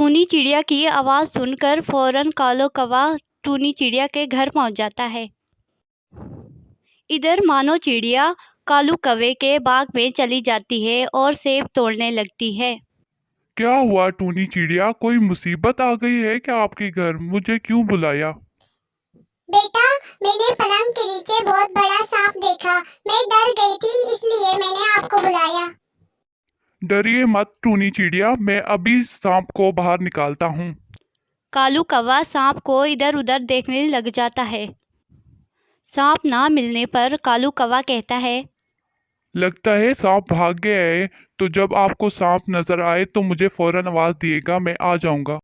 टूनी चिड़िया की आवाज़ सुनकर फौरन कालो कौवा टूनी चिड़िया के घर पहुंच जाता है। इधर मानो चिड़िया कालू कौवे के बाग में चली जाती है और सेब तोड़ने लगती है। क्या हुआ टूनी चिड़िया, कोई मुसीबत आ गई है क्या आपके घर? मुझे क्यों बुलाया? बेटा, मैंने पलंग के नीचे बहुत बड़ा सांप देखा। मैं डर गई थी, इसलिए मैंने आपको बुलाया। डरिए मत टूनी चिड़िया, मैं अभी सांप को बाहर निकालता हूँ। कालू कौवा सांप को इधर उधर देखने लग जाता है। सांप ना मिलने पर कालू कौवा कहता है, लगता है सांप भाग गया है। तो जब आपको सांप नजर आए तो मुझे फौरन आवाज दिएगा, मैं आ जाऊंगा।